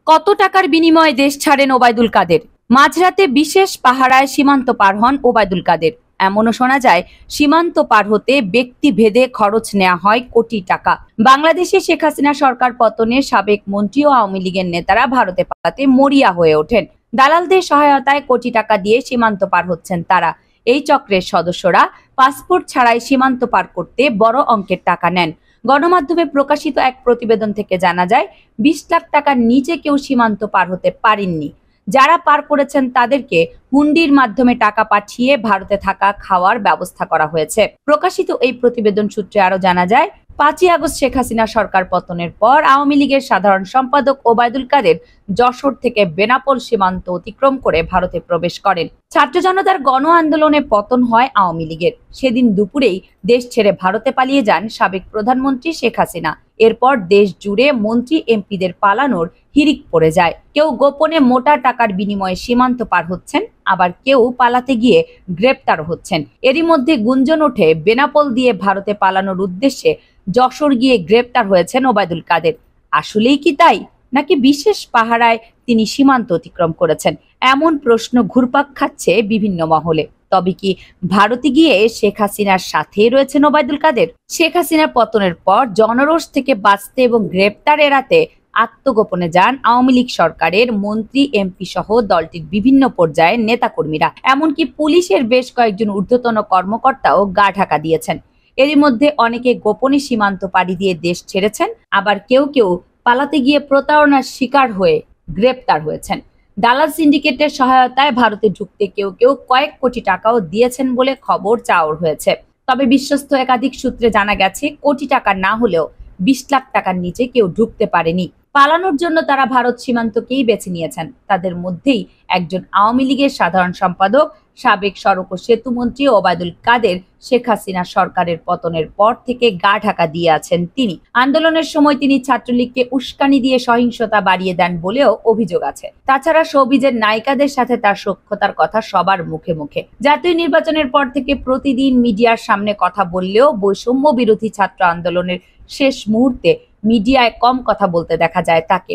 কত টাকার বিনিময়ে দেশ ছাড়েন ওবায়দুল কাদের? মাঝরাতে বিশেষ পাহারায় সীমান্ত পার হন ওবায়দুল কাদের। এমনও শোনা যায়, সীমান্ত পার হতে ব্যক্তি ভেদে খরচ নেওয়া হয় কোটি টাকা। বাংলাদেশে শেখ হাসিনা সরকার পতনে সাবেক মন্ত্রী ও আওয়ামী লীগের নেতারা ভারতে পালাতে মরিয়া হয়ে ওঠেন। দালালদের সহায়তায় কোটি টাকা দিয়ে সীমান্ত পার হচ্ছেন তারা। এই চক্রের সদস্যরা পাসপোর্ট ছাড়াই সীমান্ত পার করতে বড় অঙ্কের টাকা নেন। গণমাধ্যমে প্রকাশিত এক প্রতিবেদন থেকে জানা যায়, 20 লাখ টাকার নিচে কেউ সীমান্ত পার হতে পারেননি। যারা পার করেছেন তাদেরকে হুন্ডির মাধ্যমে টাকা পাঠিয়ে ভারতে থাকা খাওয়ার ব্যবস্থা করা হয়েছে। প্রকাশিত এই প্রতিবেদন সূত্রে আরো জানা যায়, 5ই আগস্ট শেখ হাসিনা সরকার পতনের পর আওয়ামী লীগের সাধারণ সম্পাদক ওবায়দুল কাদের যশোর থেকে বেনাপোল সীমান্ত অতিক্রম করে ভারতে প্রবেশ করেন। ছাত্র জনতার গণ আন্দোলনে পতন হয় আওয়ামী লীগের। সেদিন দুপুরেই দেশ ছেড়ে ভারতে পালিয়ে যান সাবেক প্রধানমন্ত্রী শেখ হাসিনা। এরপর দেশ জুড়ে মন্ত্রী এমপিদের পালানোর হিড়িক পড়ে যায়। কেউ গোপনে মোটা টাকার বিনিময়ে সীমান্ত পার হচ্ছেন, আবার কেউ পালাতে গিয়ে গ্রেপ্তার হচ্ছেন। এরই মধ্যে গুঞ্জন ওঠে, বেনাপোল দিয়ে ভারতে পালানোর উদ্দেশ্যে যশোর গিয়ে গ্রেপ্তার হয়েছেন ওবায়দুল কাদের। আসলেই কি তাই, নাকি বিশেষ পাহারায় তিনি সীমান্ত অতিক্রম করেছেন? এমন প্রশ্ন ঘুরপাক খাচ্ছে বিভিন্ন মহলে। তবে কি ভারতে গিয়ে শেখ হাসিনার সাথেই রয়েছেন ওবায়দুল কাদের? শেখ হাসিনার পতনের পর জনরোষ থেকে বাঁচতে এবং গ্রেপ্তার এড়াতে আত্মগোপনে যান আওয়ামী লীগ সরকারের মন্ত্রী এমপি সহ দলটির বিভিন্ন পর্যায়ের নেতাকর্মীরা। এমনকি পুলিশের বেশ কয়েকজন ঊর্ধ্বতন কর্মকর্তাও গা ঢাকা দিয়েছেন। এরই মধ্যে অনেকে গোপনে সীমান্ত পাড়ি দিয়ে দেশ ছেড়েছেন, আবার কেউ কেউ পালাতে গিয়ে প্রতারণার শিকার হয়ে গ্রেপ্তার হয়েছেন। দালাল সিন্ডিকেটের সহায়তায় ভারতে ঢুকতে কেউ কেউ কয়েক কোটি টাকাও দিয়েছেন বলে খবর চাউর হয়েছে। তবে বিশ্বস্ত একাধিক সূত্রে জানা গেছে, কোটি টাকা না হলেও 20 লাখ টাকার নিচে কেউ ঢুকতে পারেনি। পালানোর জন্য তারা ভারত সীমান্তকেই বেছে নিয়েছেন। তাদের মধ্যেই একজন আওয়ামী লীগের সাধারণ সম্পাদক, সাবেক সড়ক ও সেতু মন্ত্রী ওবায়দুল কাদের। শেখ হাসিনা সরকারের পতনের পর থেকে গা ঢাকা দিয়ে আছেন তিনি। আন্দোলনের সময় তিনি ছাত্রলীগকে উস্কানি দিয়ে সহিংসতা বাড়িয়ে দেন বলেও অভিযোগ আছে। তাছাড়া শোবিজের নায়িকাদের সাথে তার সখ্যতার কথা সবার মুখে মুখে। জাতীয় নির্বাচনের পর থেকে প্রতিদিন মিডিয়ার সামনে কথা বললেও বৈষম্য বিরোধী ছাত্র আন্দোলনের শেষ মুহূর্তে মিডিয়ায় কম কথা বলতে দেখা যায় তাকে।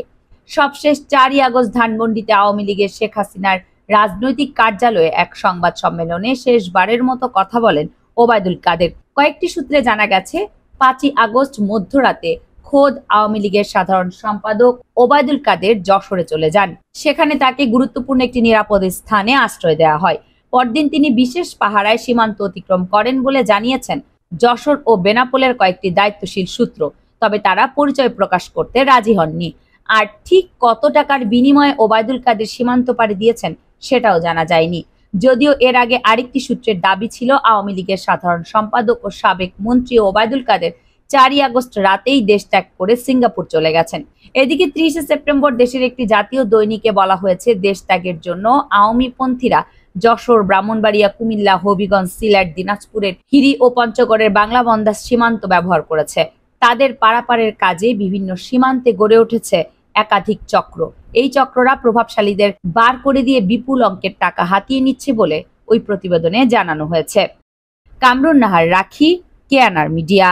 সবশেষ 4ই আগস্ট ধানমন্ডিতে আওয়ামী লীগের শেখ হাসিনার রাজনৈতিক কার্যালয়ে এক সংবাদ সম্মেলনে শেষবারের মতো কথা বলেন ওবায়দুল কাদের। কয়েকটি সূত্রে জানা গেছে, 5ই আগস্ট মধ্যরাতে খোদ আওয়ামী লীগের সাধারণ সম্পাদক ওবায়দুল কাদের যশোরে চলে যান। সেখানে তাকে গুরুত্বপূর্ণ একটি নিরাপদ স্থানে আশ্রয় দেওয়া হয়। পরদিন তিনি বিশেষ পাহারায় সীমান্ত অতিক্রম করেন বলে জানিয়েছেন যশোর ও বেনাপোলের কয়েকটি দায়িত্বশীল সূত্র। তবে তারা পরিচয় প্রকাশ করতে রাজি হননি। আর ঠিক কত টাকার বিনিময়ে ওবায়দুল কাদের সীমান্ত পাড়ি দিয়েছেন সেটাও জানা যায়নি। যদিও এর আগে আরেকটি সূত্রের দাবি ছিল, আওয়ামী লীগের সাধারণ সম্পাদক ও সাবেক মন্ত্রী ওবায়দুল কাদের 4ই আগস্ট রাতেই দেশ ত্যাগ করে সিঙ্গাপুর চলে গেছেন। এদিকে 30শে সেপ্টেম্বর দেশের একটি জাতীয় দৈনিকে বলা হয়েছে, দেশ ত্যাগের জন্য আওয়ামী পন্থীরা যশোর, ব্রাহ্মণবাড়িয়া, কুমিল্লা, হবিগঞ্জ, সিলেট, দিনাজপুরের হিরি ও পঞ্চগড়ের বাংলা বন্দর সীমান্ত ব্যবহার করেছে। তাদের পারাপারের কাজে বিভিন্ন সীমান্তে গড়ে উঠেছে একাধিক চক্র। এই চক্ররা প্রভাবশালীদের বার করে দিয়ে বিপুল অঙ্কের টাকা হাতিয়ে নিচ্ছে বলে ওই প্রতিবেদনে জানানো হয়েছে। কামরুন নাহার, রাখি, কেয়ানার মিডিয়া।